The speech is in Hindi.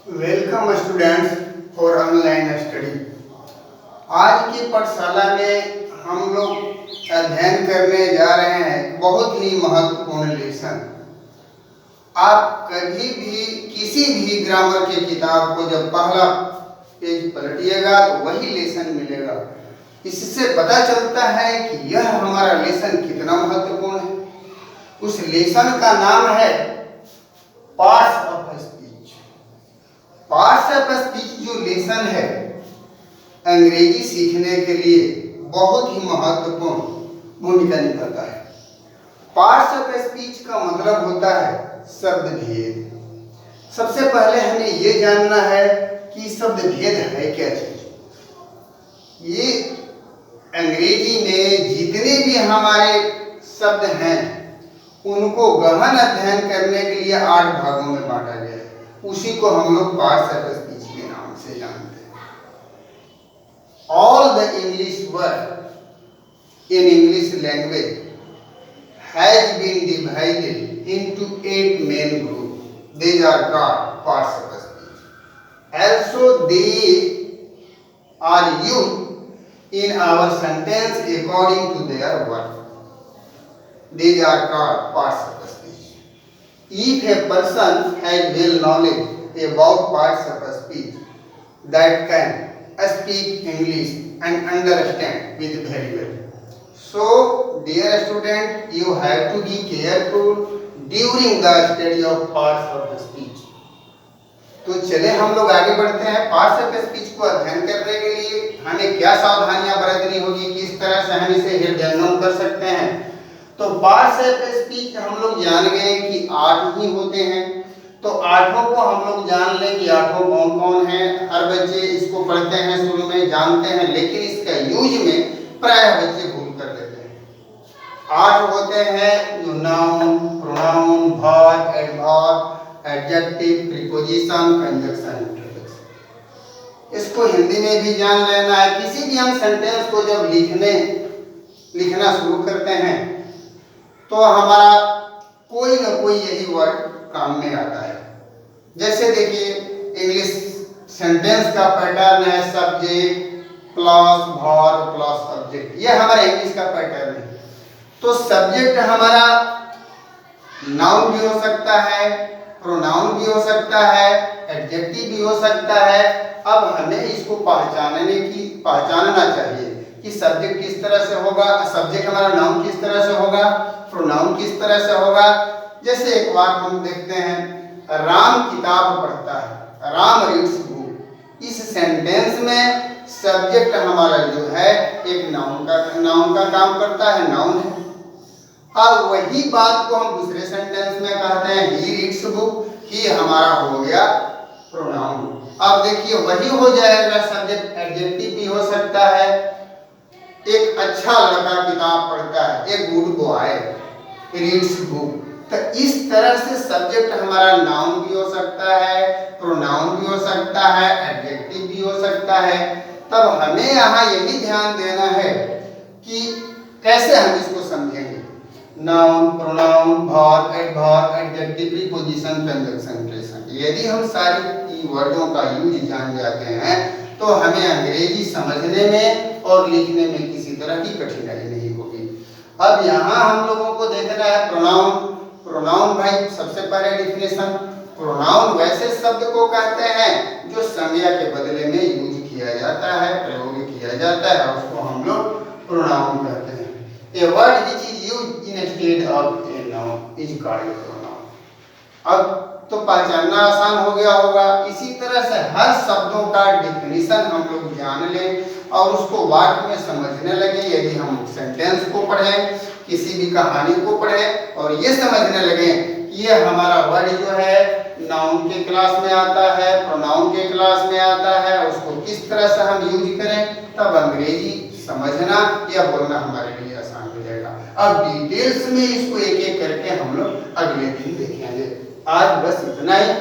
Welcome students for online study. आज की पाठशाला में हम लोग अध्ययन करने जा रहे हैं बहुत ही महत्वपूर्ण लेसन। आप कभी भी किसी भी ग्रामर की किताब को जब पहला पेज पलटिएगा तो वही लेसन मिलेगा। इससे पता चलता है कि यह हमारा लेसन कितना महत्वपूर्ण है। उस लेसन का नाम है parts of speech. Parts of speech जो लेसन है अंग्रेजी सीखने के लिए बहुत ही महत्वपूर्ण भूमिका निभाता है। पार्ट्स ऑफ स्पीच का मतलब होता है शब्द भेद। सबसे पहले हमें यह जानना है कि शब्द भेद है क्या चीज। ये अंग्रेजी में जितने भी हमारे शब्द हैं उनको गहन अध्ययन करने के लिए 8 भागों में बांटा गया है। उसी को हम लोग पार्ट्स ऑफ स्पीच के नाम से जानते हैं। All the English word in English language has been divided into 8 main group. These are called parts of speech. Also they are used in our sentence according to their work. These are called parts of speech. If a person has well knowledge about parts of speech, that can speak English and understand it very well. So, dear student, you have to be careful during the study of parts of the speech. तो चले हम लोग आगे बढ़ते हैं। पार्ट्स ऑफ स्पीच को अध्ययन करने के लिए हमें क्या सावधानियां बरतनी होगी, किस तरह से हम इसे हृदयंगम कर सकते हैं। तो पार्ट्स ऑफ स्पीच हम लोग जान गए कि 8 ही होते हैं। तो 8 को हम लोग जान लें कि 8 कौन कौन हैं। हर बच्चे इसको पढ़ते हैं, शुरू में जानते हैं, लेकिन इसका यूज में प्रायः बच्चे भूल कर लेते हैं। 8 होते हैं जो noun, pronoun, verb, adverb, adjective, preposition, conjunction, interjection. इसको हिंदी में भी जान लेना है। किसी भी हम सेंटेंस को जब लिखना शुरू करते हैं तो हमारा कोई ना कोई यही वर्ड काम में आता है। जैसे देखिए इंग्लिश सेंटेंस का पैटर्न है subject plus verb plus object. यह हमारा इंग्लिश का पैटर्न है। तो सब्जेक्ट हमारा नाउन भी हो सकता है, प्रोनाउन भी हो सकता है, एडजेक्टिव भी हो सकता है। अब हमें इसको पहचानना चाहिए कि सब्जेक्ट किस तरह से होगा, सब्जेक्ट हमारा नाउन किस तरह से होगा, प्रोनाउन किस तरह से होगा। जैसे एक बार हम देखते हैं राम किताब पढ़ता है, राम रीड्स बुक। इस सेंटेंस में सब्जेक्ट हमारा जो है एक नाउन का काम करता है, नाउन है। अब वही बात को हम दूसरे सेंटेंस में कहते हैं ही रीड्स बुक, ही हमारा हो गया प्रोनाउन। अब देखिए वही हो जाएगा सब्जेक्ट, एडजेक्टिव भी हो सकता है। एक अच्छा लड़का किताब पढ़ता है, एक गुड बॉय रीड्स बुक। तो इस तरह से सब्जेक्ट हमारा नाउन भी हो सकता है, प्रोनाउन भी हो सकता है, एडजेक्टिव भी हो सकता है। तब हमें यहाँ यही ध्यान देना है कि कैसे हम इसको समझेंगे। Noun, pronoun, verb, adverb, adjective, preposition, conjunction, interjection. यदि हम सारी वर्डों का यूज जान जाते हैं तो हमें अंग्रेजी समझने में और लिखने में किसी तरह की कठिनाई नहीं होगी। अब यहाँ हम लोगों को देखना है प्रोनाउन। प्रोनाउन भाई सबसे पहले डिफिनेशन, प्रोनाउन वैसे शब्द को कहते हैं जो संज्ञा के बदले में यूज किया जाता है, प्रयोग किया जाता है, उसको हम लोग प्रोनाउन कहते हैं। A word which is used instead of a noun is called a pronoun. अब तो पहचानना आसान हो गया होगा। इसी तरह से हर शब्दों का डिफिनीशन हम लोग जान लें और उसको वाक्य में समझने लगे। यदि हम सेंटेंस को पढ़ें, किसी भी कहानी को पढ़ें और ये समझने लगे कि ये हमारा वर्ड जो है नाउन के क्लास में आता है, प्रोनाउन के क्लास में आता है, उसको किस तरह से हम यूज करें, तब अंग्रेजी समझना या बोलना हमारे लिए आसान हो जाएगा। अब डिटेल्स में इसको एक एक करके हम लोग अगले दिन देखेंगे। आज बस इतना ही।